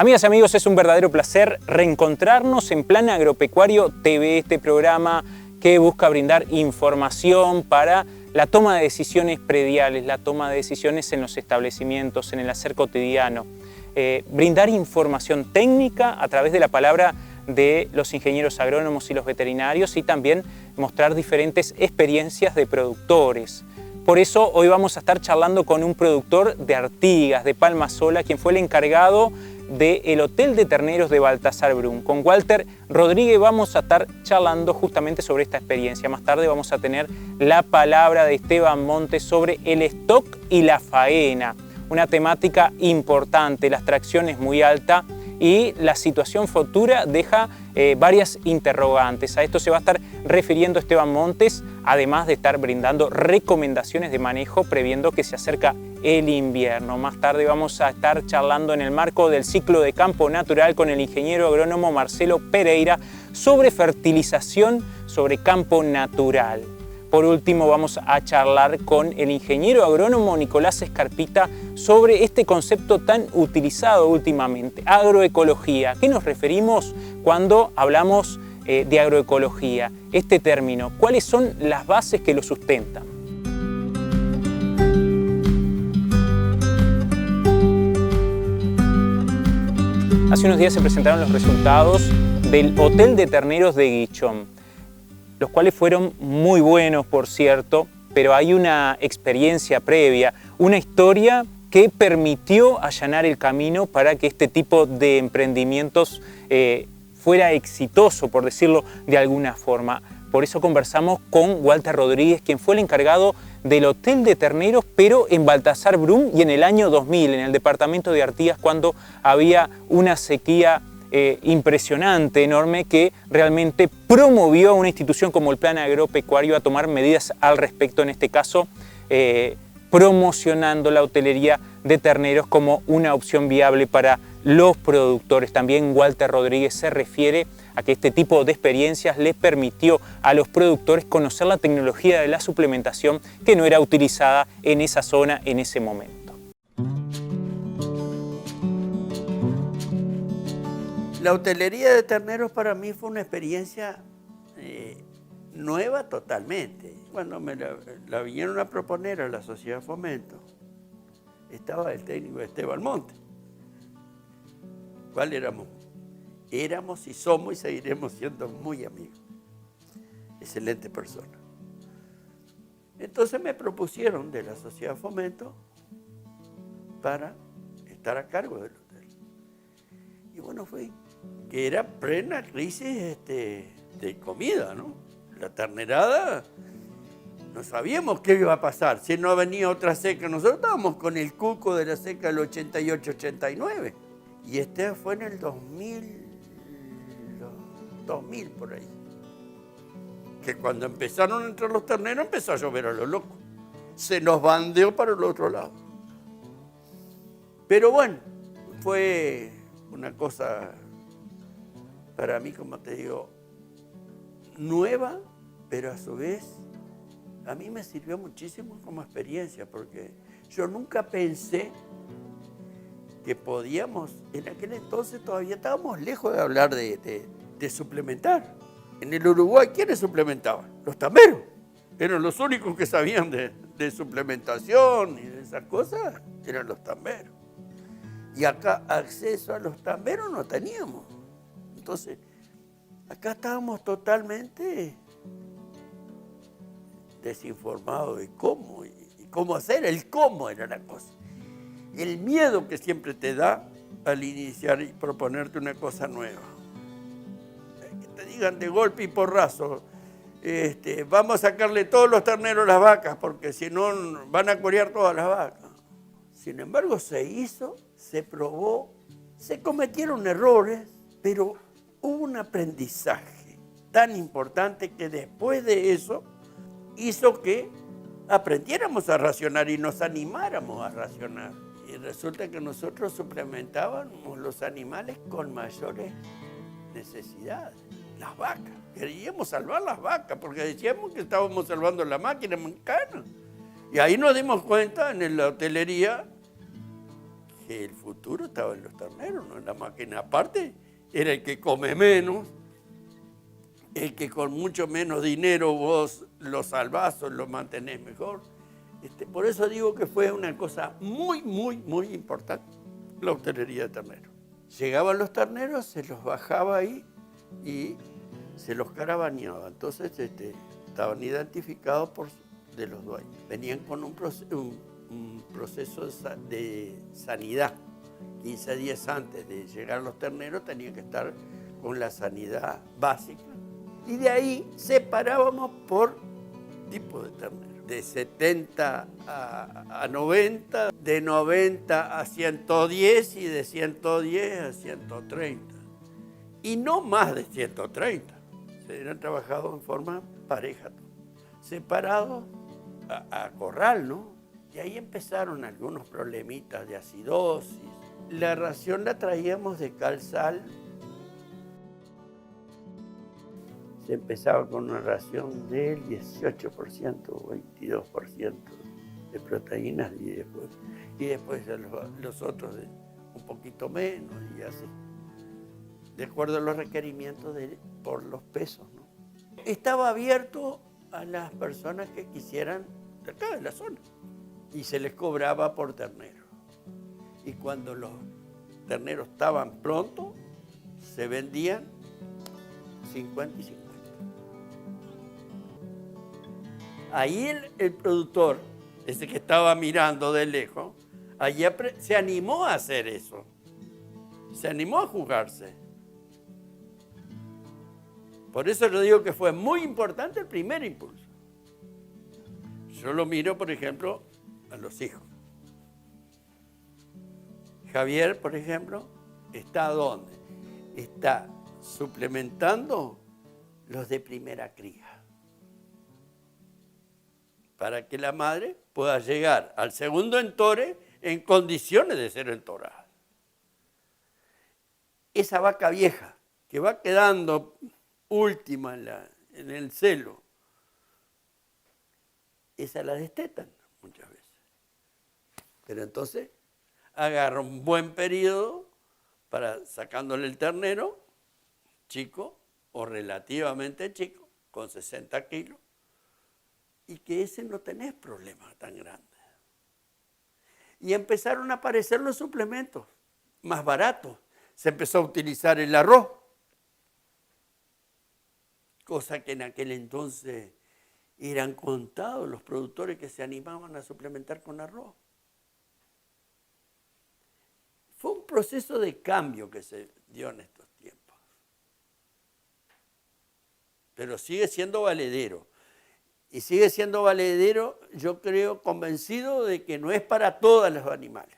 Amigas y amigos, es un verdadero placer reencontrarnos en Plan Agropecuario TV, este programa que busca brindar información para la toma de decisiones prediales, la toma de decisiones en los establecimientos, en el hacer cotidiano. Brindar información técnica a través de la palabra de los ingenieros agrónomos y los veterinarios y también mostrar diferentes experiencias de productores. Por eso hoy vamos a estar charlando con un productor de Artigas, de Palma Sola, quien fue el encargado del Hotel de Terneros de Baltasar Brum. Con Walter Rodríguez vamos a estar charlando justamente sobre esta experiencia. Más tarde vamos a tener la palabra de Esteban Montes sobre el stock y la faena. Una temática importante, la extracción es muy alta y la situación futura deja varias interrogantes. A esto se va a estar refiriendo Esteban Montes, además de estar brindando recomendaciones de manejo previendo que se acerca el invierno. Más tarde vamos a estar charlando en el marco del ciclo de campo natural con el ingeniero agrónomo Marcelo Pereira sobre fertilización sobre campo natural. Por último vamos a charlar con el ingeniero agrónomo Nicolás Escarpita sobre este concepto tan utilizado últimamente, agroecología. ¿A qué nos referimos cuando hablamos de agroecología? Este término, ¿cuáles son las bases que lo sustentan? Hace unos días se presentaron los resultados del Hotel de Terneros de Guichón, los cuales fueron muy buenos, por cierto, pero hay una experiencia previa, una historia que permitió allanar el camino para que este tipo de emprendimientos fuera exitoso, por decirlo de alguna forma. Por eso conversamos con Walter Rodríguez, quien fue el encargado del Hotel de Terneros, pero en Baltasar Brum y en el año 2000, en el departamento de Artigas, cuando había una sequía impresionante, enorme, que realmente promovió a una institución como el Plan Agropecuario a tomar medidas al respecto, en este caso promocionando la hotelería de terneros como una opción viable para los productores. También Walter Rodríguez se refiere a que este tipo de experiencias les permitió a los productores conocer la tecnología de la suplementación que no era utilizada en esa zona en ese momento. La hotelería de terneros para mí fue una experiencia nueva totalmente. Cuando me la vinieron a proponer a la Sociedad Fomento, estaba el técnico Esteban Montes. ¿Cuál éramos? Éramos y somos y seguiremos siendo muy amigos. Excelente persona. Entonces me propusieron de la Sociedad Fomento para estar a cargo del hotel. Y bueno, fui. Que era plena crisis de comida, ¿no? La ternerada, no sabíamos qué iba a pasar, si no venía otra seca. Nosotros estábamos con el cuco de la seca del 88-89. Y fue en el 2000 por ahí. Que cuando empezaron a entrar los terneros empezó a llover a lo loco. Se nos bandeó para el otro lado. Pero bueno, fue una cosa para mí, como te digo, nueva, pero a su vez a mí me sirvió muchísimo como experiencia, porque yo nunca pensé que podíamos, en aquel entonces todavía estábamos lejos de hablar de suplementar. En el Uruguay, ¿quiénes suplementaban? Los tamberos. Eran los únicos que sabían de suplementación y de esas cosas, eran los tamberos. Y acá acceso a los tamberos no teníamos. Entonces, acá estábamos totalmente desinformados de cómo y cómo hacer. El cómo era la cosa. El miedo que siempre te da al iniciar y proponerte una cosa nueva. Que te digan de golpe y porrazo, vamos a sacarle todos los terneros a las vacas porque si no van a corear todas las vacas. Sin embargo, se hizo, se probó, se cometieron errores, pero hubo un aprendizaje tan importante que después de eso hizo que aprendiéramos a racionar y nos animáramos a racionar. Y resulta que nosotros suplementábamos los animales con mayores necesidades. Las vacas. Queríamos salvar las vacas porque decíamos que estábamos salvando la máquina mecánica. Y ahí nos dimos cuenta en la hotelería que el futuro estaba en los terneros, no en la máquina. Aparte, era el que come menos, el que con mucho menos dinero vos lo salvás o lo mantenés mejor. Por eso digo que fue una cosa muy, muy, muy importante, la hostelería de terneros. Llegaban los terneros, se los bajaba ahí y se los carabaneaba. Entonces estaban identificados de los dueños. Venían con un proceso de sanidad. 15 días antes de llegar los terneros tenían que estar con la sanidad básica. Y de ahí separábamos por tipo de ternero. De 70 a 90, de 90 a 110 y de 110 a 130. Y no más de 130. Se eran trabajados en forma pareja, separados a corral, ¿no? Y ahí empezaron algunos problemitas de acidosis. La ración la traíamos de cal-sal. Se empezaba con una ración del 18% o 22% de proteínas y después los otros de un poquito menos y así, de acuerdo a los requerimientos por los pesos, ¿no? Estaba abierto a las personas que quisieran de acá, de la zona, y se les cobraba por ternero. Y cuando los terneros estaban prontos, se vendían 50 y 50. Ahí el productor, ese que estaba mirando de lejos, allí se animó a hacer eso. Se animó a jugarse. Por eso le digo que fue muy importante el primer impulso. Yo lo miro, por ejemplo, a los hijos. Javier, por ejemplo, ¿está dónde? Está suplementando los de primera cría, para que la madre pueda llegar al segundo entore en condiciones de ser entorada. Esa vaca vieja que va quedando última en el celo, esa la destetan muchas veces. Pero entonces agarra un buen periodo para sacándole el ternero, chico o relativamente chico, con 60 kilos, y que ese no tenés problema tan grande. Y empezaron a aparecer los suplementos más baratos. Se empezó a utilizar el arroz, cosa que en aquel entonces eran contados los productores que se animaban a suplementar con arroz. Fue un proceso de cambio que se dio en estos tiempos. Pero sigue siendo valedero. Y sigue siendo valedero, yo creo, convencido de que no es para todos los animales.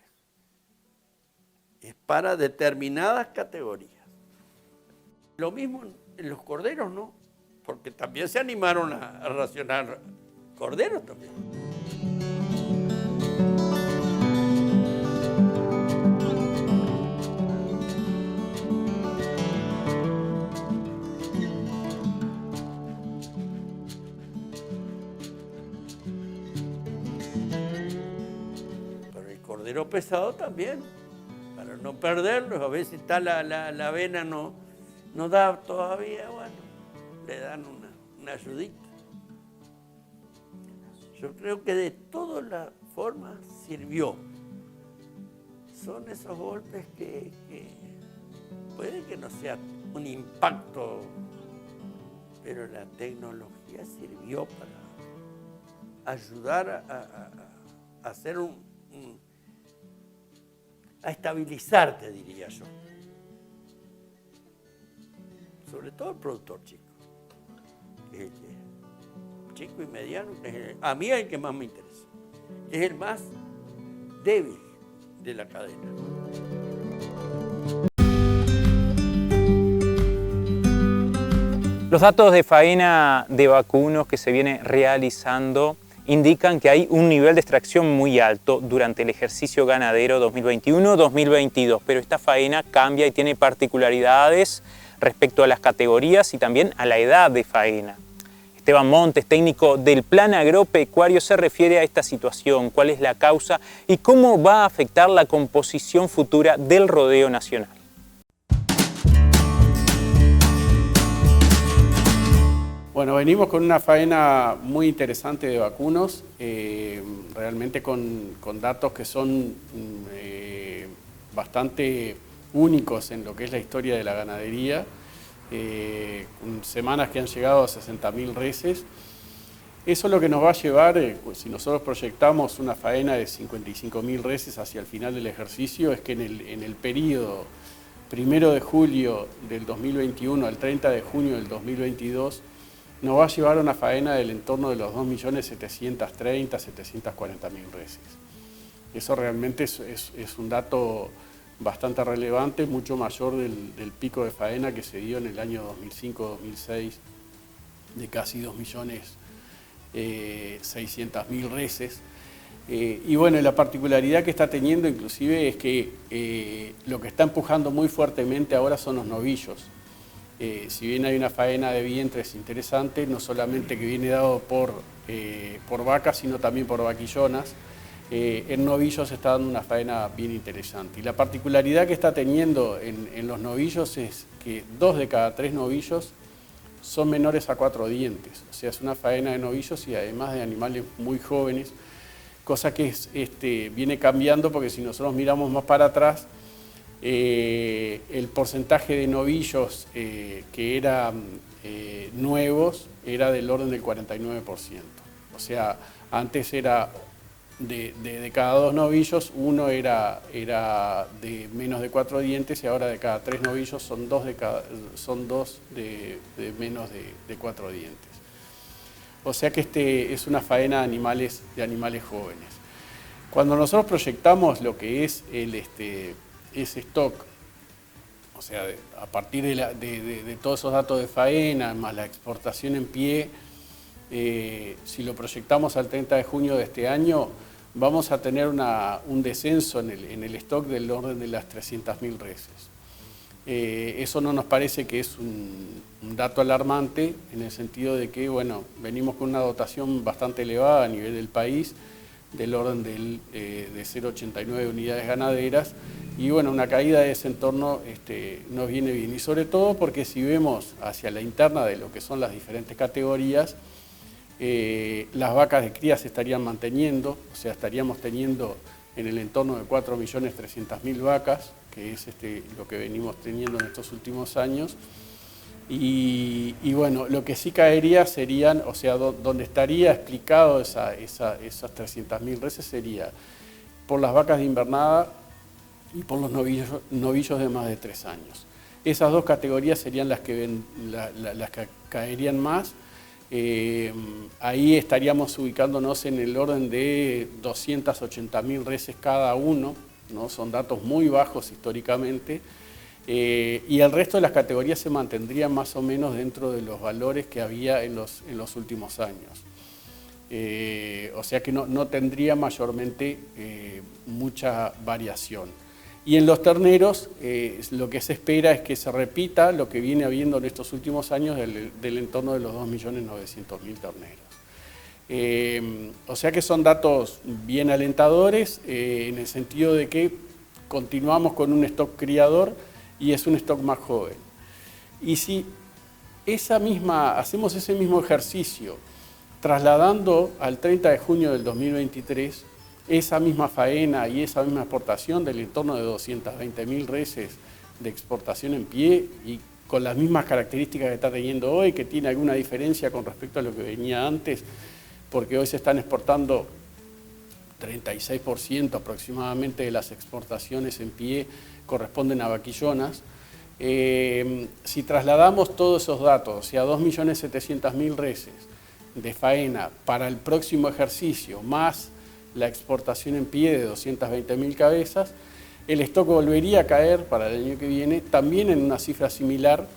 Es para determinadas categorías. Lo mismo en los corderos, ¿no? Porque también se animaron a racionar corderos también. Cordero pesado también, para no perderlo. A veces está la avena no da todavía, bueno, le dan una ayudita. Yo creo que de todas las formas sirvió. Son esos golpes que puede que no sea un impacto, pero la tecnología sirvió para ayudar a hacer a estabilizarte, diría yo. Sobre todo el productor chico. Chico y mediano, a mí es el que más me interesa. Es el más débil de la cadena. Los datos de faena de vacunos que se viene realizando indican que hay un nivel de extracción muy alto durante el ejercicio ganadero 2021-2022, pero esta faena cambia y tiene particularidades respecto a las categorías y también a la edad de faena. Esteban Montes, técnico del Plan Agropecuario, se refiere a esta situación, cuál es la causa y cómo va a afectar la composición futura del rodeo nacional. Bueno, venimos con una faena muy interesante de vacunos, realmente con datos que son bastante únicos en lo que es la historia de la ganadería, con semanas que han llegado a 60.000 reses. Eso es lo que nos va a llevar, si nosotros proyectamos una faena de 55.000 reses hacia el final del ejercicio, es que en el periodo 1 de julio del 2021 al 30 de junio del 2022, nos va a llevar a una faena del entorno de los 2.730.000, 740.000 reses. Eso realmente es un dato bastante relevante, mucho mayor del pico de faena que se dio en el año 2005-2006 de casi 2.600.000 reses. Y bueno, la particularidad que está teniendo inclusive es que lo que está empujando muy fuertemente ahora son los novillos. Si bien hay una faena de vientres interesante, no solamente que viene dado por vacas, sino también por vaquillonas, en novillos se está dando una faena bien interesante. Y la particularidad que está teniendo en los novillos es que 2 de cada 3 novillos son menores a 4 dientes. O sea, es una faena de novillos y además de animales muy jóvenes, cosa que viene cambiando porque si nosotros miramos más para atrás, el porcentaje de novillos que eran nuevos era del orden del 49%. O sea, antes era de cada 2 novillos, uno era de menos de 4 dientes y ahora de cada 3 novillos son 2 de menos de 4 dientes. O sea que es una faena de animales jóvenes. Cuando nosotros proyectamos lo que es ese stock, o sea, a partir de todos esos datos de faena, más la exportación en pie, si lo proyectamos al 30 de junio de este año, vamos a tener un descenso en el stock del orden de las 300.000 reses. Eso no nos parece que es un dato alarmante en el sentido de que, bueno, venimos con una dotación bastante elevada a nivel del país, del orden de 0,89 unidades ganaderas, y bueno, una caída de ese entorno nos viene bien, y sobre todo porque si vemos hacia la interna de lo que son las diferentes categorías, las vacas de cría se estarían manteniendo, o sea, estaríamos teniendo en el entorno de 4.300.000 vacas, que es lo que venimos teniendo en estos últimos años, y bueno, lo que sí caería serían, o sea, donde estaría explicado esas 300.000 reses sería por las vacas de invernada y por los novillos de más de 3 años. Esas dos categorías serían las que caerían más. Ahí estaríamos ubicándonos en el orden de 280.000 reses cada uno, ¿no? Son datos muy bajos históricamente, y el resto de las categorías se mantendrían más o menos dentro de los valores que había en los últimos años. O sea que no tendría mayormente mucha variación. Y en los terneros lo que se espera es que se repita lo que viene habiendo en estos últimos años del entorno de los 2.900.000 terneros. O sea que son datos bien alentadores en el sentido de que continuamos con un stock criador y es un stock más joven. Y si hacemos ese mismo ejercicio trasladando al 30 de junio del 2023, esa misma faena y esa misma exportación del entorno de 220.000 reses de exportación en pie y con las mismas características que está teniendo hoy, que tiene alguna diferencia con respecto a lo que venía antes, porque hoy se están exportando 36% aproximadamente de las exportaciones en pie corresponden a vaquillonas. Si trasladamos todos esos datos, o sea, 2.700.000 reses de faena para el próximo ejercicio, más la exportación en pie de 220.000 cabezas, el stock volvería a caer para el año que viene también en una cifra similar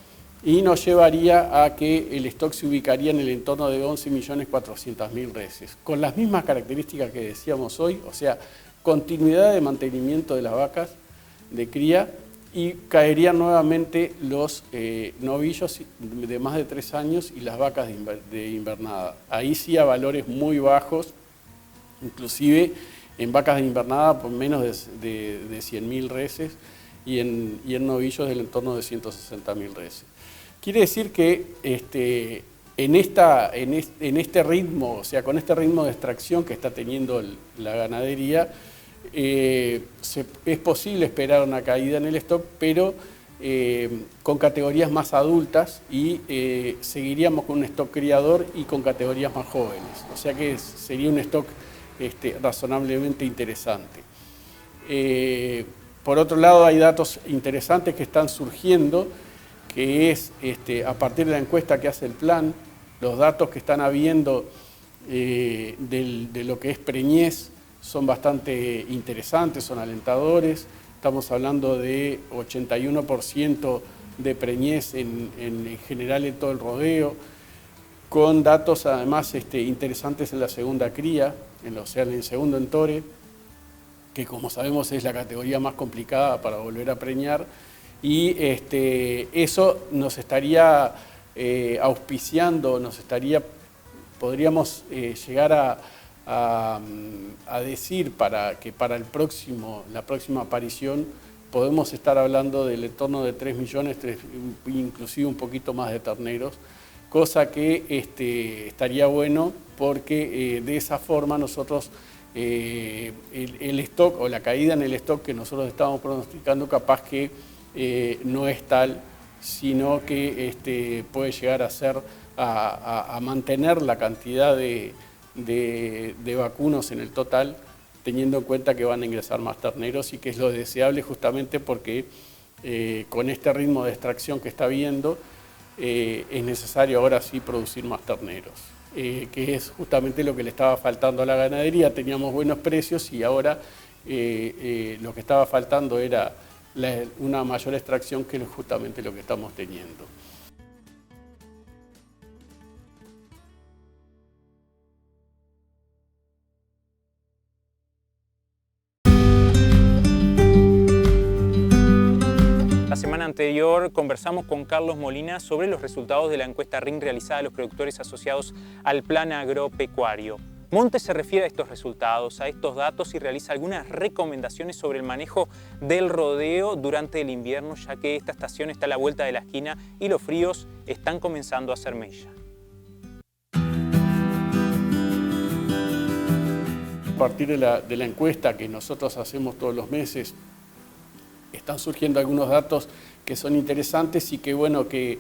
y nos llevaría a que el stock se ubicaría en el entorno de 11.400.000 reses, con las mismas características que decíamos hoy, o sea, continuidad de mantenimiento de las vacas de cría y caerían nuevamente los novillos de más de 3 años y las vacas de invernada. Ahí sí a valores muy bajos, inclusive en vacas de invernada por menos de 100.000 reses y en novillos del entorno de 160.000 reses. Quiere decir que en este ritmo, o sea, con este ritmo de extracción que está teniendo la ganadería, es posible esperar una caída en el stock, pero con categorías más adultas y seguiríamos con un stock criador y con categorías más jóvenes. O sea que sería un stock razonablemente interesante. Por otro lado, hay datos interesantes que están surgiendo, que es a partir de la encuesta que hace el plan, los datos que están habiendo de lo que es preñez son bastante interesantes, son alentadores. Estamos hablando de 81% de preñez en general en todo el rodeo, con datos además interesantes en la segunda cría, o sea, en el segundo entore, que como sabemos es la categoría más complicada para volver a preñar, y eso nos estaría auspiciando, podríamos llegar a decir que para la próxima aparición podemos estar hablando del entorno de 3 millones, inclusive un poquito más de terneros, cosa que estaría bueno porque de esa forma nosotros el stock o la caída en el stock que nosotros estamos pronosticando capaz que no es tal, sino que puede llegar a ser a mantener la cantidad de vacunos en el total, teniendo en cuenta que van a ingresar más terneros y que es lo deseable justamente porque con este ritmo de extracción que está habiendo es necesario ahora sí producir más terneros, que es justamente lo que le estaba faltando a la ganadería. Teníamos buenos precios y ahora lo que estaba faltando era una mayor extracción, que es justamente lo que estamos teniendo. La semana anterior conversamos con Carlos Molina sobre los resultados de la encuesta RIN realizada a los productores asociados al plan agropecuario. Montes se refiere a estos resultados, a estos datos y realiza algunas recomendaciones sobre el manejo del rodeo durante el invierno, ya que esta estación está a la vuelta de la esquina y los fríos están comenzando a hacer mella. A partir de la encuesta que nosotros hacemos todos los meses, están surgiendo algunos datos que son interesantes y que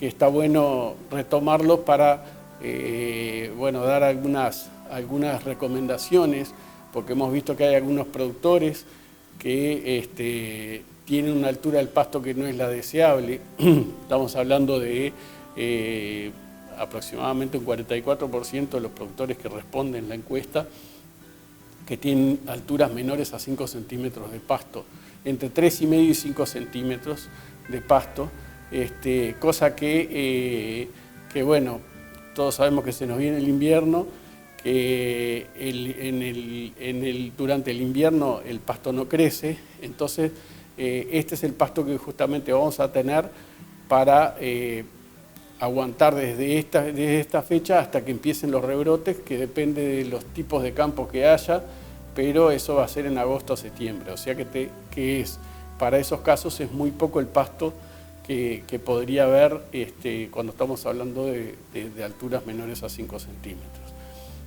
está bueno retomarlos para dar algunas recomendaciones, porque hemos visto que hay algunos productores que tienen una altura del pasto que no es la deseable. Estamos hablando de aproximadamente un 44% de los productores que responden la encuesta que tienen alturas menores a 5 centímetros de pasto, entre 3,5 y 5 centímetros de pasto, cosa que bueno, todos sabemos que se nos viene el invierno, que durante el invierno el pasto no crece, entonces este es el pasto que justamente vamos a tener para aguantar desde esta fecha hasta que empiecen los rebrotes, que depende de los tipos de campo que haya, pero eso va a ser en agosto o septiembre, o sea que para esos casos es muy poco el pasto que podría haber cuando estamos hablando de alturas menores a 5 centímetros.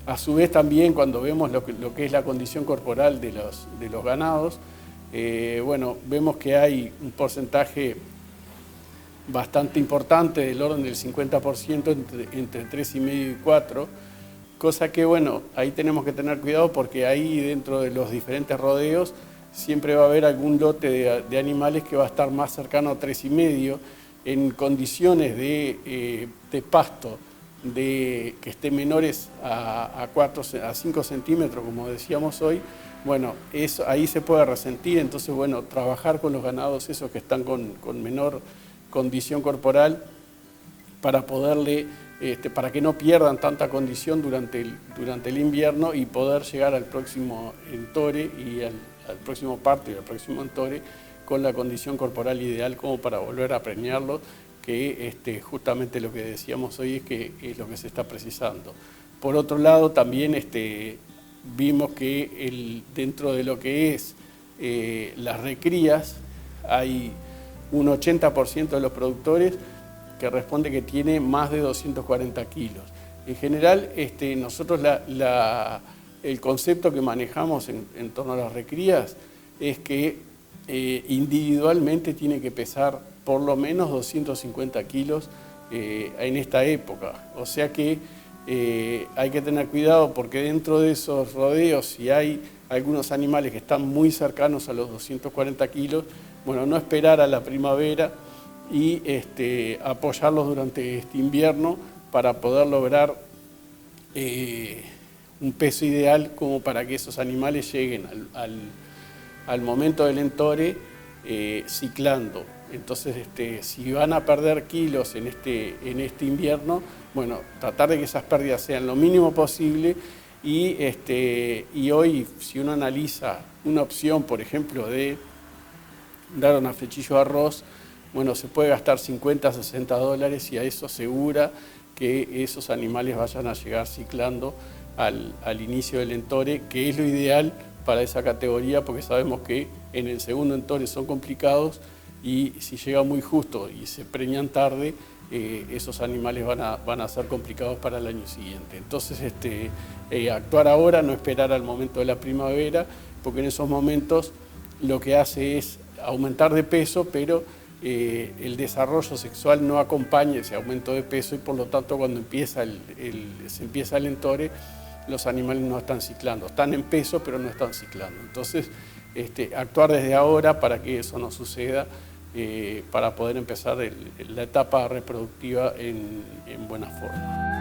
A su vez también cuando vemos lo que es la condición corporal de los ganados, vemos que hay un porcentaje bastante importante del orden del 50% entre 3,5 y 4, cosa que ahí tenemos que tener cuidado porque ahí dentro de los diferentes rodeos siempre va a haber algún lote de animales que va a estar más cercano a 3,5 en condiciones de pasto que estén menores a 5 centímetros, como decíamos hoy. Eso ahí se puede resentir, entonces trabajar con los ganados esos que están con menor condición corporal para poderle para que no pierdan tanta condición durante el invierno y poder llegar al próximo entore y al próximo parto y al próximo entore con la condición corporal ideal como para volver a preñarlo, que justamente lo que decíamos hoy es que es lo que se está precisando. Por otro lado, también vimos que dentro de lo que es las recrías, hay un 80% de los productores que responde que tiene más de 240 kilos. En general, nosotros el concepto que manejamos en torno a las recrías es que individualmente tiene que pesar por lo menos 250 kilos en esta época. O sea que hay que tener cuidado porque dentro de esos rodeos, si hay algunos animales que están muy cercanos a los 240 kilos, bueno, no esperar a la primavera y apoyarlos durante este invierno para poder lograr un peso ideal como para que esos animales lleguen al momento del entore ciclando. Entonces, si van a perder kilos en este invierno, bueno, tratar de que esas pérdidas sean lo mínimo posible y hoy, si uno analiza una opción, por ejemplo, de dar una flechillo de arroz, bueno, se puede gastar 50 a 60 dólares y a eso asegura que esos animales vayan a llegar ciclando al inicio del entore, que es lo ideal para esa categoría, porque sabemos que en el segundo entore son complicados y si llega muy justo y se preñan tarde, esos animales van a ser complicados para el año siguiente. Entonces, actuar ahora, no esperar al momento de la primavera, porque en esos momentos lo que hace es aumentar de peso, pero el desarrollo sexual no acompaña ese aumento de peso y por lo tanto cuando se empieza el entore, los animales no están ciclando, están en peso pero no están ciclando. Entonces, actuar desde ahora para que eso no suceda, para poder empezar la etapa reproductiva en buena forma.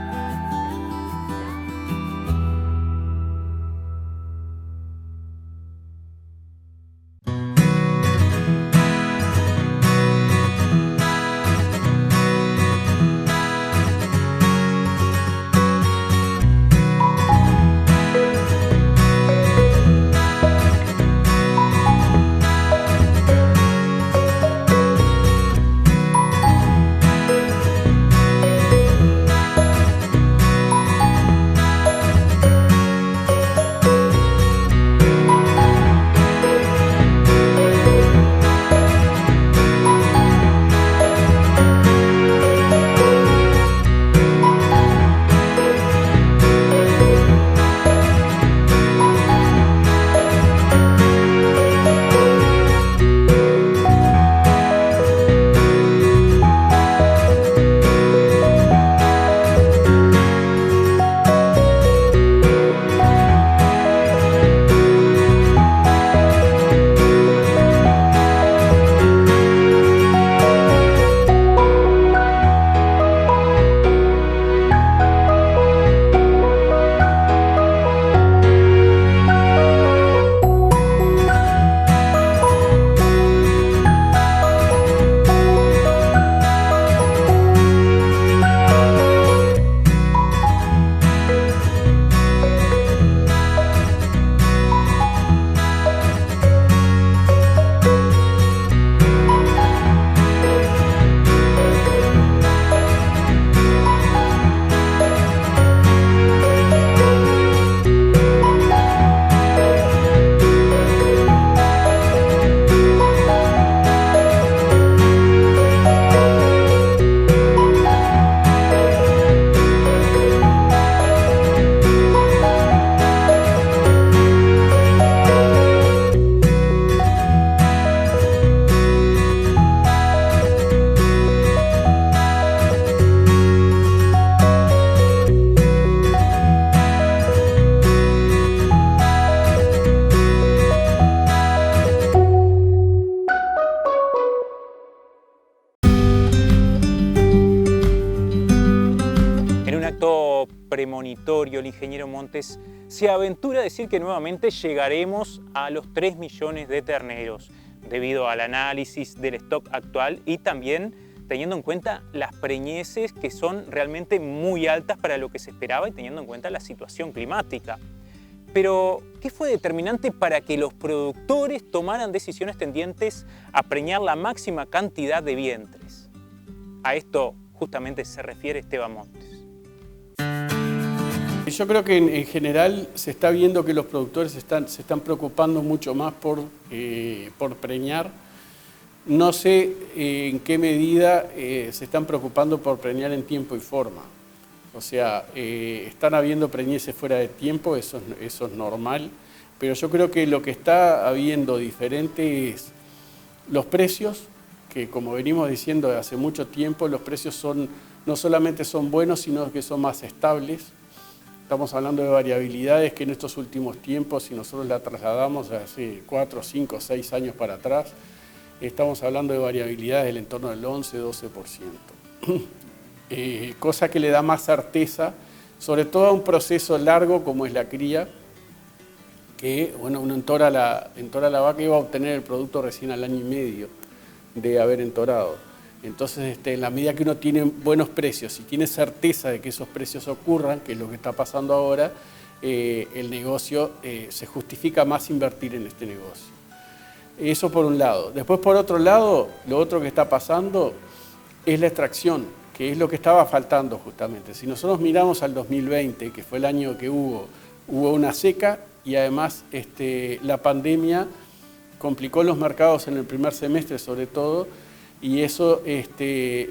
premonitorio, el ingeniero Montes se aventura a decir que nuevamente llegaremos a los 3 millones de terneros, debido al análisis del stock actual y también teniendo en cuenta las preñeces que son realmente muy altas para lo que se esperaba y teniendo en cuenta la situación climática. Pero, ¿qué fue determinante para que los productores tomaran decisiones tendientes a preñar la máxima cantidad de vientres? A esto justamente se refiere Esteban Montes. Yo creo que en general se está viendo que los productores se están preocupando mucho más por preñar. No sé en qué medida se están preocupando por preñar en tiempo y forma. O sea, están habiendo preñeces fuera de tiempo, eso es normal, pero yo creo que lo que está habiendo diferente es los precios, que como venimos diciendo de hace mucho tiempo, los precios no solamente son buenos, sino que son más estables. Estamos hablando de variabilidades que en estos últimos tiempos, si nosotros la trasladamos hace 4, 5, 6 años para atrás, estamos hablando de variabilidades del entorno del 11-12%. Cosa que le da más certeza, sobre todo a un proceso largo como es la cría, que bueno, uno entora la vaca y va a obtener el producto recién al año y medio de haber entorado. Entonces, en la medida que uno tiene buenos precios y tiene certeza de que esos precios ocurran, que es lo que está pasando ahora, el negocio se justifica más invertir en este negocio. Eso por un lado. Después, por otro lado, lo otro que está pasando es la extracción, que es lo que estaba faltando justamente. Si nosotros miramos al 2020, que fue el año que hubo una seca y además la pandemia complicó los mercados en el primer semestre sobre todo, y eso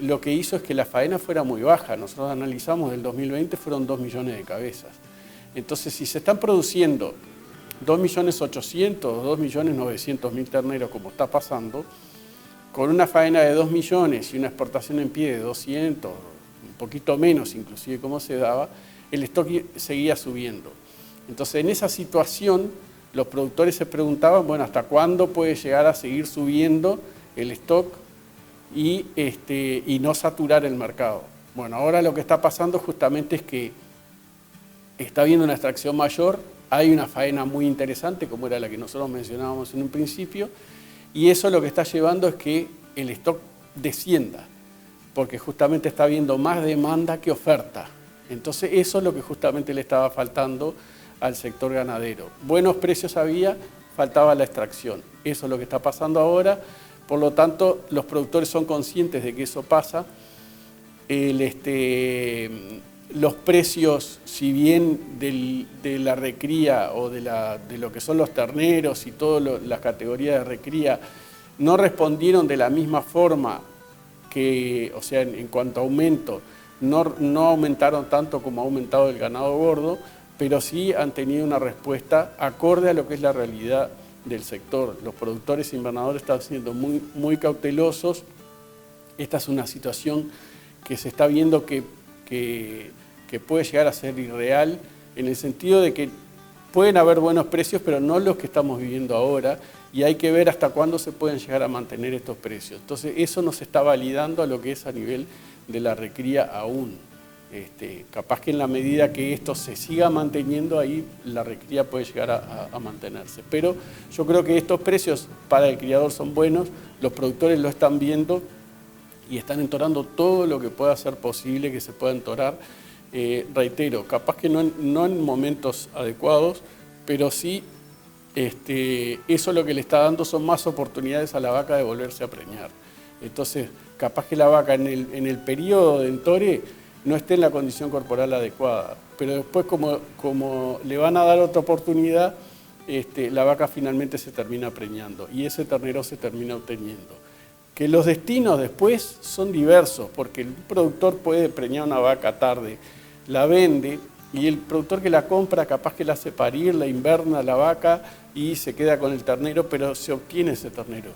lo que hizo es que la faena fuera muy baja. Nosotros analizamos del 2020, fueron 2 millones de cabezas. Entonces, si se están produciendo 2.800.000, 2.900.000 terneros, como está pasando, con una faena de 2 millones y una exportación en pie de 200, un poquito menos inclusive como se daba, el stock seguía subiendo. Entonces, en esa situación, los productores se preguntaban, bueno, ¿hasta cuándo puede llegar a seguir subiendo el stock y no saturar el mercado? Bueno, ahora lo que está pasando justamente es que está habiendo una extracción mayor, hay una faena muy interesante, como era la que nosotros mencionábamos en un principio, y eso lo que está llevando es que el stock descienda, porque justamente está habiendo más demanda que oferta. Entonces eso es lo que justamente le estaba faltando al sector ganadero. Buenos precios había, faltaba la extracción. Eso es lo que está pasando ahora. Por lo tanto, los productores son conscientes de que eso pasa. Los precios, si bien de la recría o de lo que son los terneros y todas las categorías de recría, no respondieron de la misma forma que, o sea, en cuanto a aumento, no aumentaron tanto como ha aumentado el ganado gordo, pero sí han tenido una respuesta acorde a lo que es la realidad del sector. Los productores invernadores están siendo muy, muy cautelosos. Esta es una situación que se está viendo que puede llegar a ser irreal, en el sentido de que pueden haber buenos precios, pero no los que estamos viviendo ahora, y hay que ver hasta cuándo se pueden llegar a mantener estos precios. Entonces, eso no se está validando a lo que es a nivel de la recría aún. Capaz que en la medida que esto se siga manteniendo, ahí la recría puede llegar a mantenerse. Pero yo creo que estos precios para el criador son buenos, los productores lo están viendo y están entorando todo lo que pueda ser posible que se pueda entorar. Reitero, capaz que no en momentos adecuados, pero sí eso lo que le está dando son más oportunidades a la vaca de volverse a preñar. Entonces, capaz que la vaca en el periodo de entore no esté en la condición corporal adecuada, pero después como le van a dar otra oportunidad, la vaca finalmente se termina preñando y ese ternero se termina obteniendo. Que los destinos después son diversos, porque el productor puede preñar una vaca tarde, la vende, y el productor que la compra capaz que la hace parir, la inverna la vaca y se queda con el ternero, pero se obtiene ese ternero.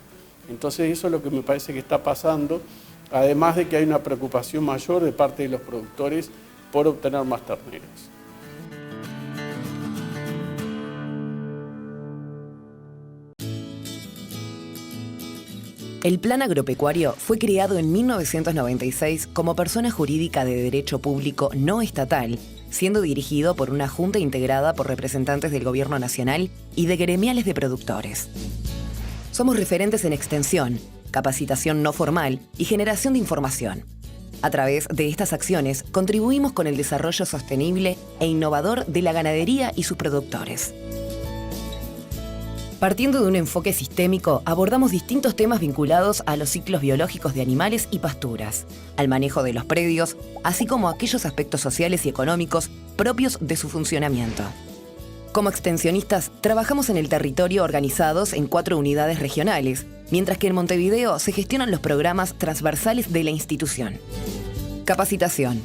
Entonces eso es lo que me parece que está pasando, además de que hay una preocupación mayor de parte de los productores por obtener más terneros. El Plan Agropecuario fue creado en 1996 como persona jurídica de derecho público no estatal, siendo dirigido por una junta integrada por representantes del Gobierno Nacional y de gremiales de productores. Somos referentes en extensión, capacitación no formal y generación de información. A través de estas acciones, contribuimos con el desarrollo sostenible e innovador de la ganadería y sus productores. Partiendo de un enfoque sistémico, abordamos distintos temas vinculados a los ciclos biológicos de animales y pasturas, al manejo de los predios, así como aquellos aspectos sociales y económicos propios de su funcionamiento. Como extensionistas, trabajamos en el territorio organizados en 4 unidades regionales, mientras que en Montevideo se gestionan los programas transversales de la institución. Capacitación.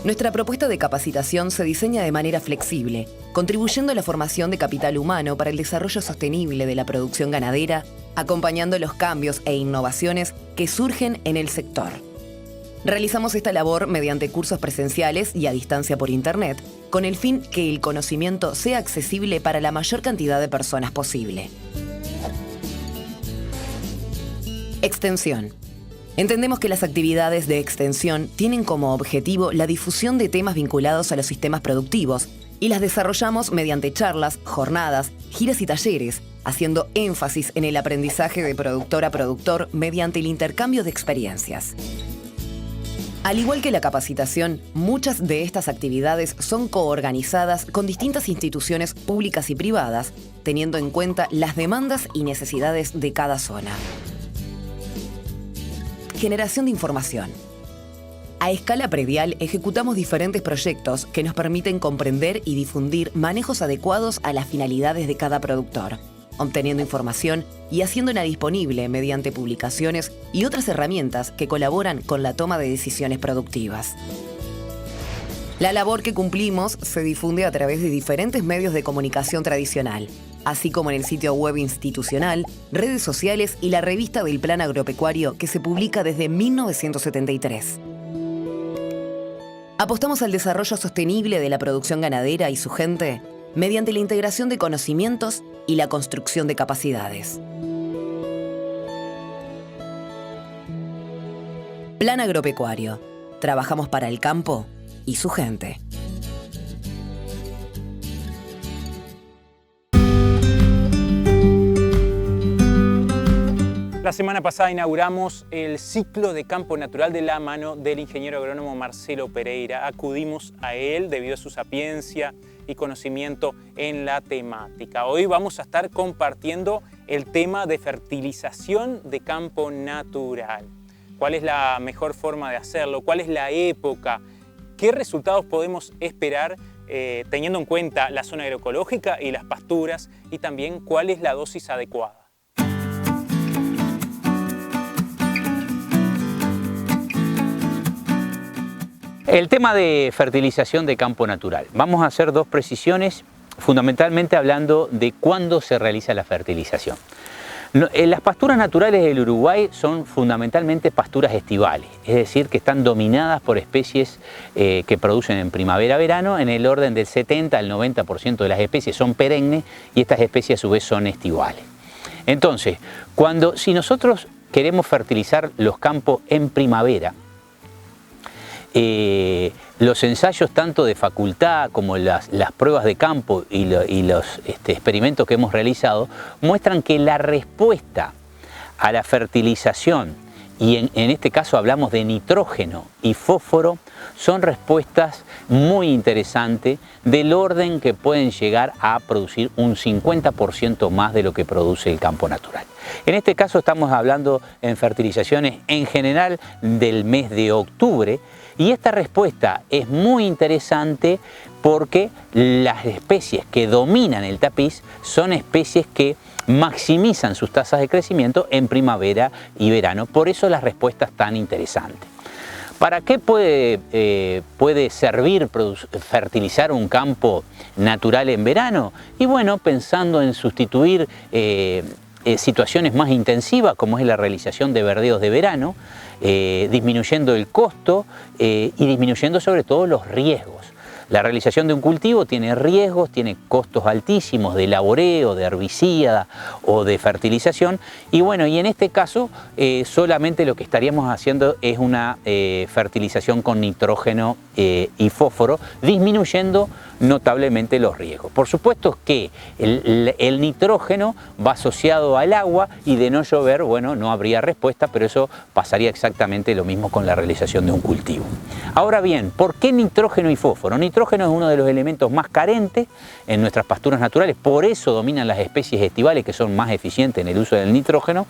Nuestra propuesta de capacitación se diseña de manera flexible, contribuyendo a la formación de capital humano para el desarrollo sostenible de la producción ganadera, acompañando los cambios e innovaciones que surgen en el sector. Realizamos esta labor mediante cursos presenciales y a distancia por Internet, con el fin que el conocimiento sea accesible para la mayor cantidad de personas posible. Extensión. Entendemos que las actividades de extensión tienen como objetivo la difusión de temas vinculados a los sistemas productivos y las desarrollamos mediante charlas, jornadas, giras y talleres, haciendo énfasis en el aprendizaje de productor a productor mediante el intercambio de experiencias. Al igual que la capacitación, muchas de estas actividades son coorganizadas con distintas instituciones públicas y privadas, teniendo en cuenta las demandas y necesidades de cada zona. Generación de información. A escala predial ejecutamos diferentes proyectos que nos permiten comprender y difundir manejos adecuados a las finalidades de cada productor, obteniendo información y haciéndola disponible mediante publicaciones y otras herramientas que colaboran con la toma de decisiones productivas. La labor que cumplimos se difunde a través de diferentes medios de comunicación tradicional, así como en el sitio web institucional, redes sociales y la revista del Plan Agropecuario que se publica desde 1973. Apostamos al desarrollo sostenible de la producción ganadera y su gente mediante la integración de conocimientos y la construcción de capacidades. Plan Agropecuario. Trabajamos para el campo y su gente. La semana pasada inauguramos el ciclo de campo natural de la mano del ingeniero agrónomo Marcelo Pereira. Acudimos a él debido a su sapiencia y conocimiento en la temática. Hoy vamos a estar compartiendo el tema de fertilización de campo natural. ¿Cuál es la mejor forma de hacerlo? ¿Cuál es la época? ¿Qué resultados podemos esperar teniendo en cuenta la zona agroecológica y las pasturas? Y también cuál es la dosis adecuada. El tema de fertilización de campo natural. Vamos a hacer 2 precisiones, fundamentalmente hablando de cuándo se realiza la fertilización. Las pasturas naturales del Uruguay son fundamentalmente pasturas estivales, es decir, que están dominadas por especies que producen en primavera-verano, en el orden del 70 al 90% de las especies son perennes y estas especies a su vez son estivales. Entonces, si nosotros queremos fertilizar los campos en primavera, los ensayos tanto de facultad como las pruebas de campo y los experimentos que hemos realizado muestran que la respuesta a la fertilización, y en este caso hablamos de nitrógeno y fósforo, son respuestas muy interesantes del orden que pueden llegar a producir un 50% más de lo que produce el campo natural. En este caso estamos hablando en fertilizaciones en general del mes de octubre, y esta respuesta es muy interesante porque las especies que dominan el tapiz son especies que maximizan sus tasas de crecimiento en primavera y verano. Por eso la respuesta es tan interesante. ¿Para qué puede servir fertilizar un campo natural en verano? Y bueno, pensando en sustituir situaciones más intensivas como es la realización de verdeos de verano, disminuyendo el costo y disminuyendo sobre todo los riesgos. La realización de un cultivo tiene riesgos, tiene costos altísimos de laboreo, de herbicida o de fertilización, y bueno, y en este caso solamente lo que estaríamos haciendo es una fertilización con nitrógeno y fósforo, disminuyendo notablemente los riesgos. Por supuesto que el nitrógeno va asociado al agua y de no llover, bueno, no habría respuesta, pero eso pasaría exactamente lo mismo con la realización de un cultivo. Ahora bien, ¿por qué nitrógeno y fósforo? Nitrógeno es uno de los elementos más carentes en nuestras pasturas naturales, por eso dominan las especies estivales que son más eficientes en el uso del nitrógeno,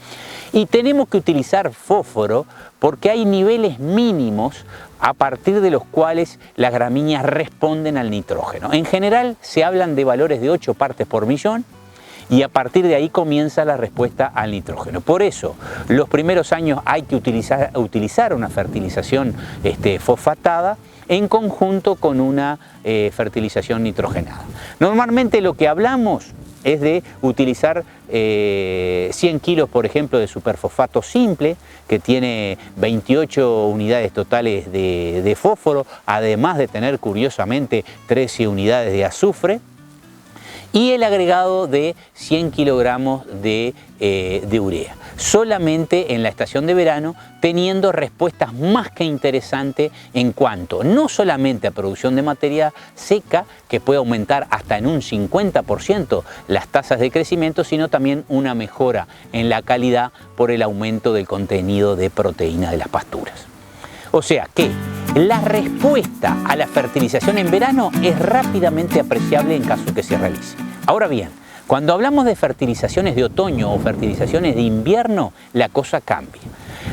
y tenemos que utilizar fósforo porque hay niveles mínimos a partir de los cuales las gramíneas responden al nitrógeno. En general se hablan de valores de 8 partes por millón y a partir de ahí comienza la respuesta al nitrógeno. Por eso, los primeros años hay que utilizar una fertilización fosfatada en conjunto con una fertilización nitrogenada. Normalmente lo que hablamos es de utilizar 100 kilos, por ejemplo, de superfosfato simple, que tiene 28 unidades totales de fósforo, además de tener, curiosamente, 13 unidades de azufre, y el agregado de 100 kilogramos de urea. Solamente en la estación de verano, teniendo respuestas más que interesantes en cuanto no solamente a producción de materia seca, que puede aumentar hasta en un 50% las tasas de crecimiento, sino también una mejora en la calidad por el aumento del contenido de proteínas de las pasturas. O sea que la respuesta a la fertilización en verano es rápidamente apreciable en caso que se realice. Ahora bien, cuando hablamos de fertilizaciones de otoño o fertilizaciones de invierno, la cosa cambia.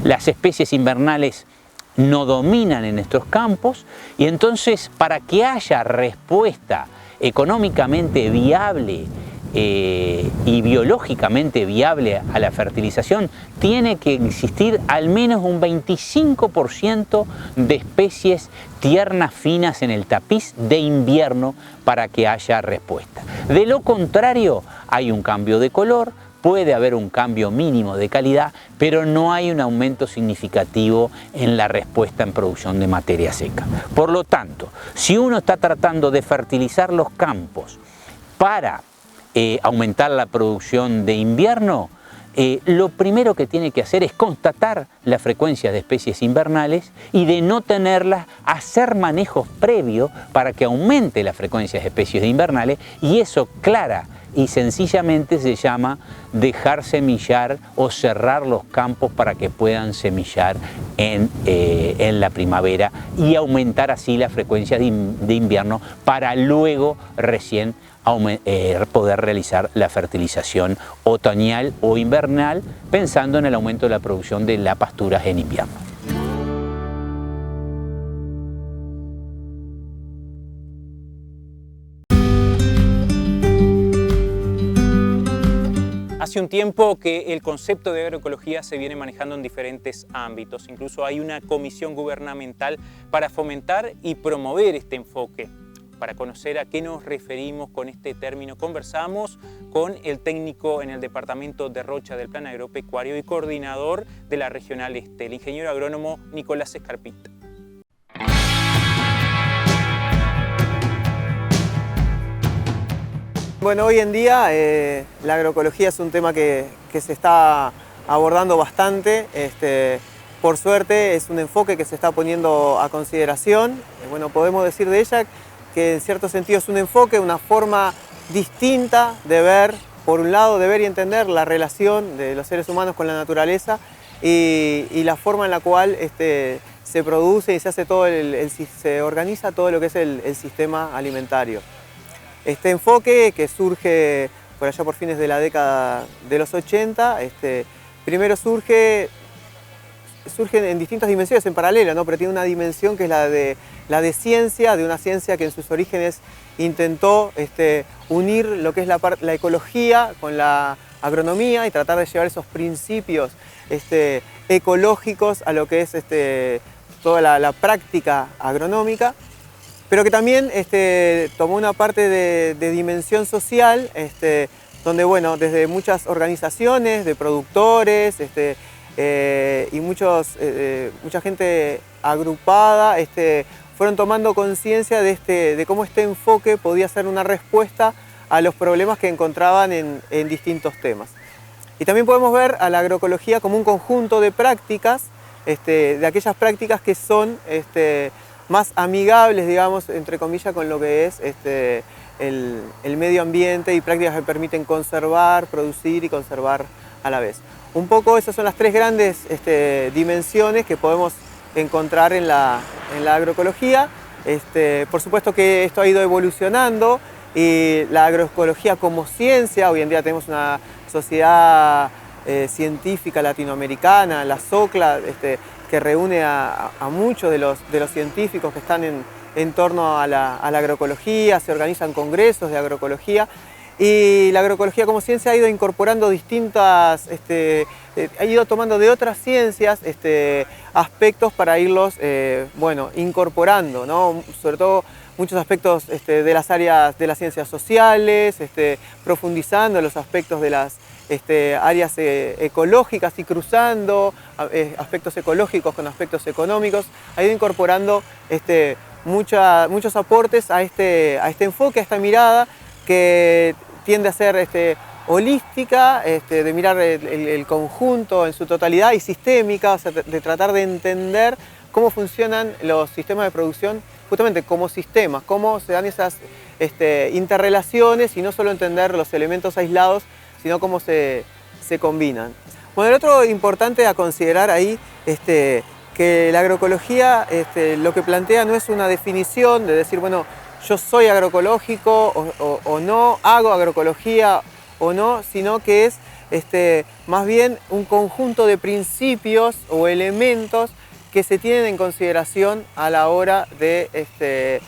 Las especies invernales no dominan en estos campos y entonces para que haya respuesta económicamente viable y biológicamente viable a la fertilización, tiene que existir al menos un 25% de especies tiernas finas en el tapiz de invierno para que haya respuesta. De lo contrario, hay un cambio de color, puede haber un cambio mínimo de calidad, pero no hay un aumento significativo en la respuesta en producción de materia seca. Por lo tanto, si uno está tratando de fertilizar los campos para aumentar la producción de invierno, lo primero que tiene que hacer es constatar la frecuencia de especies invernales y de no tenerlas, hacer manejos previos para que aumente la frecuencia de especies invernales, y eso clara y sencillamente se llama dejar semillar o cerrar los campos para que puedan semillar en la primavera y aumentar así la frecuencia de invierno para luego recién poder realizar la fertilización otoñal o invernal, pensando en el aumento de la producción de las pasturas en invierno. Hace un tiempo que el concepto de agroecología se viene manejando en diferentes ámbitos. Incluso hay una comisión gubernamental para fomentar y promover este enfoque. Para conocer a qué nos referimos con este término, conversamos con el técnico en el departamento de Rocha del Plan Agropecuario y coordinador de la Regional Este, el ingeniero agrónomo Nicolás Escarpita. Bueno, hoy en día la agroecología es un tema que se está abordando bastante. Por suerte es un enfoque que se está poniendo a consideración. Bueno, podemos decir de ella que en cierto sentido es un enfoque, una forma distinta de ver, por un lado, de ver y entender la relación de los seres humanos con la naturaleza y la forma en la cual se produce y se hace todo se organiza todo lo que es el sistema alimentario. Este enfoque, que surge por allá por fines de la década de los 80, primero surge en distintas dimensiones en paralelo, ¿no? Pero tiene una dimensión que es la de ciencia, de una ciencia que en sus orígenes intentó unir lo que es la ecología con la agronomía y tratar de llevar esos principios ecológicos a lo que es toda la práctica agronómica, pero que también tomó una parte de dimensión social, donde, bueno, desde muchas organizaciones de productores y mucha gente agrupada fueron tomando conciencia de cómo este enfoque podía ser una respuesta a los problemas que encontraban en distintos temas. Y también podemos ver a la agroecología como un conjunto de prácticas, de aquellas prácticas que son más amigables, digamos, entre comillas, con lo que es el medio ambiente, y prácticas que permiten conservar, producir y conservar a la vez. Un poco esas son las tres grandes dimensiones que podemos encontrar en la agroecología. Por supuesto que esto ha ido evolucionando, y la agroecología como ciencia, hoy en día tenemos una sociedad científica latinoamericana, la SOCLA, que reúne a muchos de los científicos que están en torno a la agroecología, se organizan congresos de agroecología, y la agroecología como ciencia ha ido incorporando distintas, ha ido tomando de otras ciencias aspectos para irlos incorporando, ¿no? Sobre todo muchos aspectos de las áreas de las ciencias sociales, profundizando en los aspectos de las áreas ecológicas y cruzando aspectos ecológicos con aspectos económicos. Ha ido incorporando muchos aportes a este enfoque, a esta mirada que tiende a ser holística, de mirar el conjunto en su totalidad, y sistémica, o sea, de tratar de entender cómo funcionan los sistemas de producción justamente como sistemas, cómo se dan esas interrelaciones, y no solo entender los elementos aislados, sino cómo se combinan. Bueno, el otro importante a considerar ahí, que la agroecología lo que plantea no es una definición de decir, bueno, yo soy agroecológico o no, hago agroecología o no, sino que es más bien un conjunto de principios o elementos que se tienen en consideración a la hora de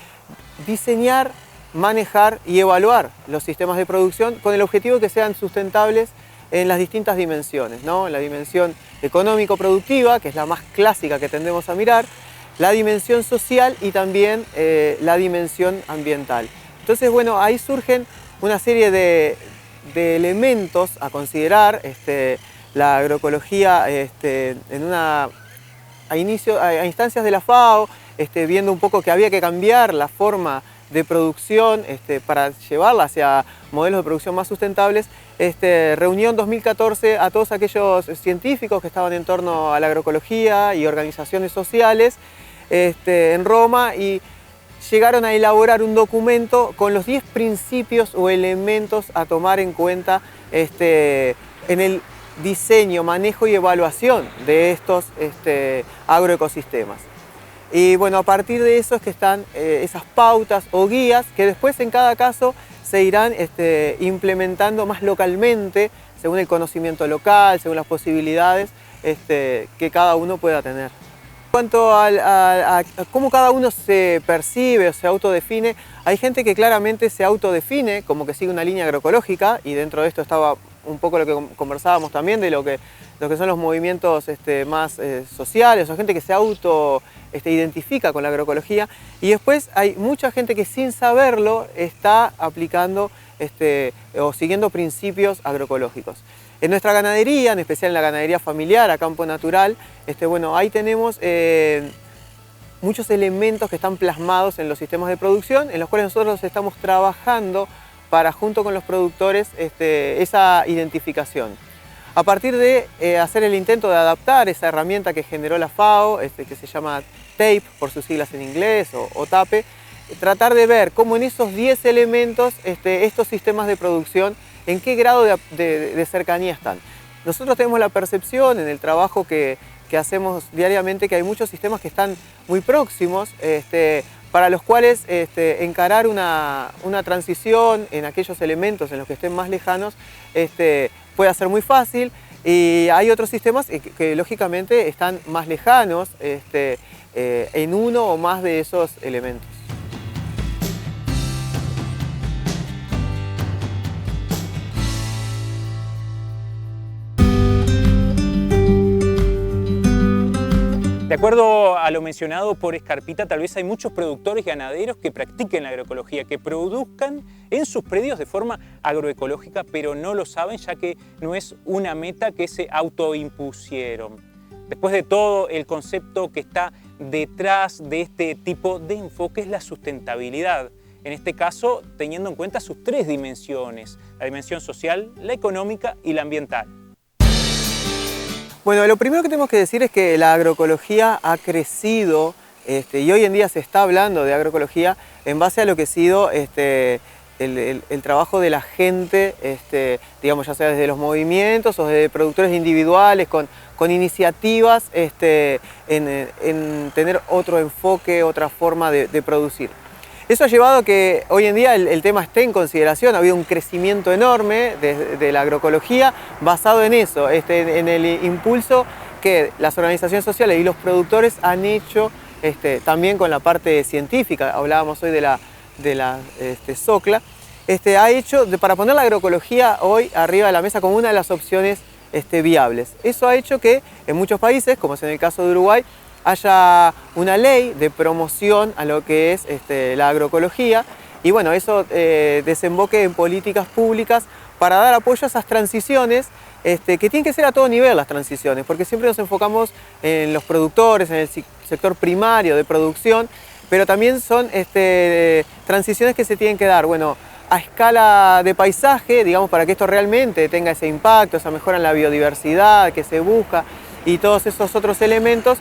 diseñar, manejar y evaluar los sistemas de producción, con el objetivo de que sean sustentables en las distintas dimensiones, ¿no? En la dimensión económico-productiva, que es la más clásica que tendemos a mirar, la dimensión social y también la dimensión ambiental. Entonces, bueno, ahí surgen una serie de elementos a considerar. La agroecología a instancias de la FAO, viendo un poco que había que cambiar la forma de producción para llevarla hacia modelos de producción más sustentables, reunió en 2014 a todos aquellos científicos que estaban en torno a la agroecología y organizaciones sociales en Roma, y llegaron a elaborar un documento con los 10 principios o elementos a tomar en cuenta en el diseño, manejo y evaluación de estos agroecosistemas. Y bueno, a partir de eso es que están esas pautas o guías que después en cada caso se irán implementando más localmente, según el conocimiento local, según las posibilidades que cada uno pueda tener. En cuanto a cómo cada uno se percibe o se autodefine, hay gente que claramente se autodefine como que sigue una línea agroecológica, y dentro de esto estaba un poco lo que conversábamos también de lo que son los movimientos más sociales, o gente que se identifica con la agroecología, y después hay mucha gente que sin saberlo está aplicando o siguiendo principios agroecológicos. En nuestra ganadería, en especial en la ganadería familiar a campo natural, bueno, ahí tenemos muchos elementos que están plasmados en los sistemas de producción, en los cuales nosotros estamos trabajando para, junto con los productores, esa identificación. A partir de hacer el intento de adaptar esa herramienta que generó la FAO, que se llama TAPE por sus siglas en inglés, o TAPE, tratar de ver cómo en esos 10 elementos estos sistemas de producción, en qué grado de cercanía están. Nosotros tenemos la percepción en el trabajo que hacemos diariamente que hay muchos sistemas que están muy próximos, para los cuales encarar una transición en aquellos elementos en los que estén más lejanos puede ser muy fácil, y hay otros sistemas que lógicamente están más lejanos en uno o más de esos elementos. De acuerdo a lo mencionado por Escarpita, tal vez hay muchos productores ganaderos que practiquen la agroecología, que produzcan en sus predios de forma agroecológica, pero no lo saben, ya que no es una meta que se autoimpusieron. Después de todo el concepto que está detrás de este tipo de enfoque es la sustentabilidad. En este caso, teniendo en cuenta sus tres dimensiones, la dimensión social, la económica y la ambiental. Bueno, lo primero que tenemos que decir es que la agroecología ha crecido y hoy en día se está hablando de agroecología en base a lo que ha sido el trabajo de la gente, digamos, ya sea desde los movimientos o desde productores individuales, con iniciativas en tener otro enfoque, otra forma de producir. Eso ha llevado a que hoy en día el tema esté en consideración. Ha habido un crecimiento enorme de la agroecología basado en eso, en el impulso que las organizaciones sociales y los productores han hecho también con la parte científica. Hablábamos hoy de la SOCLA. Ha hecho para poner la agroecología hoy arriba de la mesa como una de las opciones viables. Eso ha hecho que en muchos países, como es en el caso de Uruguay, haya una ley de promoción a lo que es la agroecología y bueno, eso desemboque en políticas públicas para dar apoyo a esas transiciones que tienen que ser a todo nivel las transiciones, porque siempre nos enfocamos en los productores, en el sector primario de producción, pero también son transiciones que se tienen que dar, bueno, a escala de paisaje, digamos, para que esto realmente tenga ese impacto, esa mejora en la biodiversidad que se busca y todos esos otros elementos.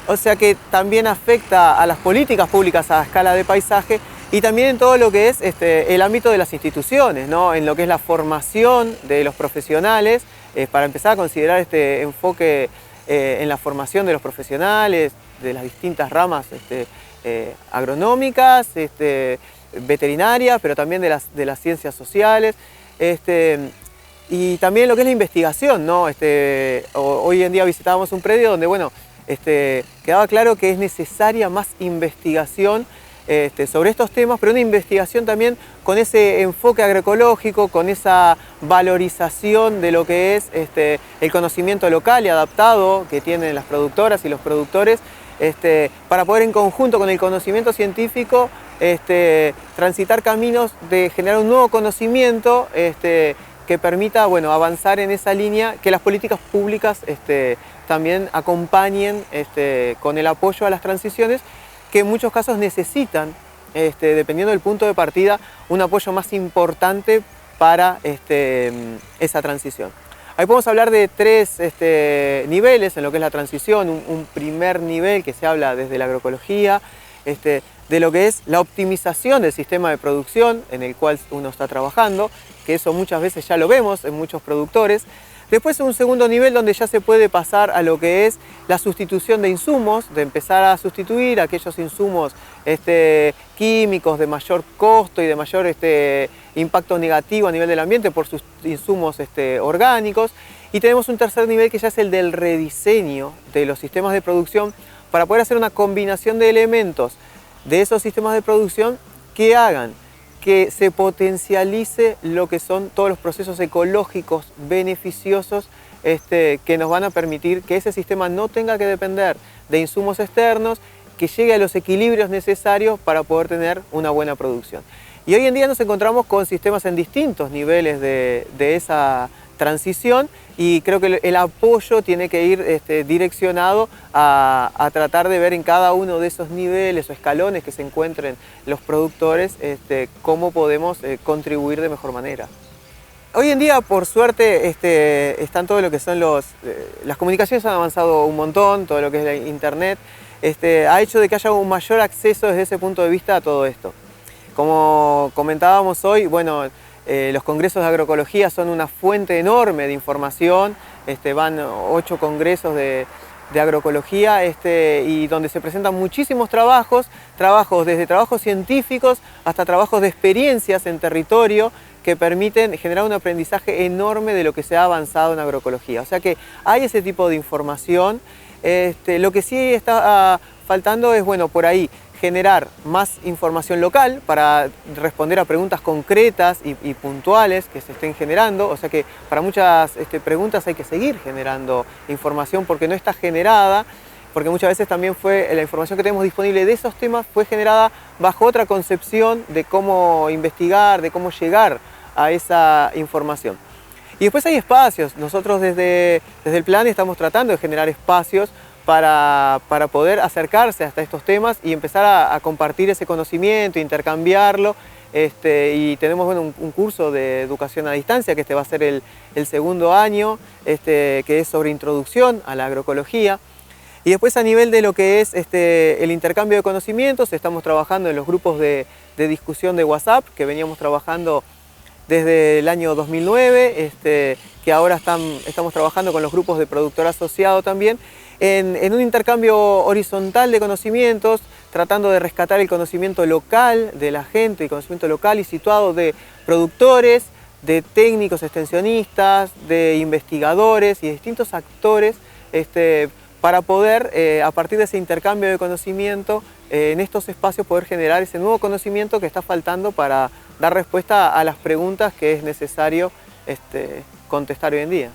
O sea que también afecta a las políticas públicas a escala de paisaje y también en todo lo que es el ámbito de las instituciones, ¿no? En lo que es la formación de los profesionales, para empezar a considerar este enfoque en la formación de los profesionales, de las distintas ramas agronómicas, veterinarias, pero también de las ciencias sociales, y también lo que es la investigación, ¿no? Hoy en día visitábamos un predio donde, bueno, quedaba claro que es necesaria más investigación sobre estos temas, pero una investigación también con ese enfoque agroecológico, con esa valorización de lo que es el conocimiento local y adaptado que tienen las productoras y los productores, para poder en conjunto con el conocimiento científico transitar caminos de generar un nuevo conocimiento que permita, bueno, avanzar en esa línea, que las políticas públicas también acompañen con el apoyo a las transiciones que en muchos casos necesitan, dependiendo del punto de partida, un apoyo más importante para esa transición. Ahí podemos hablar de tres niveles en lo que es la transición. Un primer nivel que se habla desde la agroecología, de lo que es la optimización del sistema de producción en el cual uno está trabajando, que eso muchas veces ya lo vemos en muchos productores. Después un segundo nivel donde ya se puede pasar a lo que es la sustitución de insumos, de empezar a sustituir aquellos insumos químicos de mayor costo y de mayor impacto negativo a nivel del ambiente por sus insumos orgánicos. Y tenemos un tercer nivel que ya es el del rediseño de los sistemas de producción para poder hacer una combinación de elementos de esos sistemas de producción que hagan que se potencialice lo que son todos los procesos ecológicos beneficiosos que nos van a permitir que ese sistema no tenga que depender de insumos externos, que llegue a los equilibrios necesarios para poder tener una buena producción. Y hoy en día nos encontramos con sistemas en distintos niveles de esa transición y creo que el apoyo tiene que ir direccionado a tratar de ver en cada uno de esos niveles o escalones que se encuentren los productores cómo podemos contribuir de mejor manera. Hoy en día, por suerte, están todo lo que son las comunicaciones han avanzado un montón, todo lo que es la internet, ha hecho de que haya un mayor acceso desde ese punto de vista a todo esto. Como comentábamos hoy, bueno, los congresos de agroecología son una fuente enorme de información, van 8 congresos de agroecología y donde se presentan muchísimos trabajos desde trabajos científicos hasta trabajos de experiencias en territorio que permiten generar un aprendizaje enorme de lo que se ha avanzado en agroecología. O sea que hay ese tipo de información. Lo que sí está faltando es, bueno, por ahí, generar más información local para responder a preguntas concretas y puntuales que se estén generando. O sea que para muchas preguntas hay que seguir generando información porque no está generada, porque muchas veces también fue la información que tenemos disponible de esos temas fue generada bajo otra concepción de cómo investigar, de cómo llegar a esa información. Y después hay espacios. Nosotros desde el plan estamos tratando de generar espacios para poder acercarse hasta estos temas y empezar a compartir ese conocimiento, intercambiarlo. Y tenemos bueno, un curso de educación a distancia, que este va a ser el segundo año, que es sobre introducción a la agroecología. Y después a nivel de lo que es el intercambio de conocimientos, estamos trabajando en los grupos de discusión de WhatsApp, que veníamos trabajando desde el año 2009, que ahora estamos trabajando con los grupos de productor asociado también, en un intercambio horizontal de conocimientos, tratando de rescatar el conocimiento local de la gente, el conocimiento local y situado de productores, de técnicos extensionistas, de investigadores y de distintos actores, para poder, a partir de ese intercambio de conocimiento, en estos espacios poder generar ese nuevo conocimiento que está faltando para dar respuesta a las preguntas que es necesario contestar hoy en día.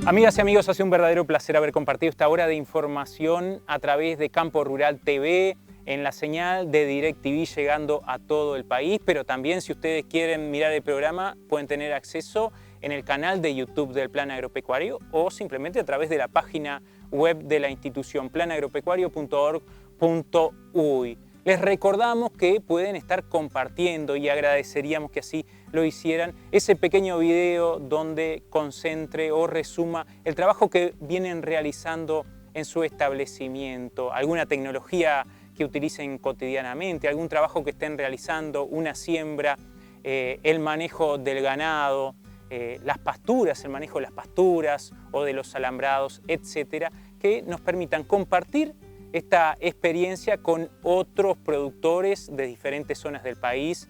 Amigas y amigos, ha sido un verdadero placer haber compartido esta hora de información a través de Campo Rural TV, en la señal de DirecTV llegando a todo el país, pero también si ustedes quieren mirar el programa pueden tener acceso en el canal de YouTube del Plan Agropecuario o simplemente a través de la página web de la institución planagropecuario.org.uy. Les recordamos que pueden estar compartiendo y agradeceríamos que así lo hicieran, ese pequeño video donde concentre o resuma el trabajo que vienen realizando en su establecimiento, alguna tecnología que utilicen cotidianamente, algún trabajo que estén realizando, una siembra, el manejo del ganado, las pasturas, el manejo de las pasturas o de los alambrados, etcétera, que nos permitan compartir esta experiencia con otros productores de diferentes zonas del país,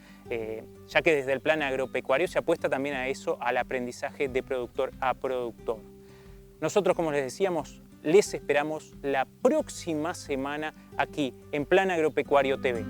ya que desde el Plan Agropecuario se apuesta también a eso, al aprendizaje de productor a productor. Nosotros, como les decíamos, les esperamos la próxima semana aquí en Plan Agropecuario TV.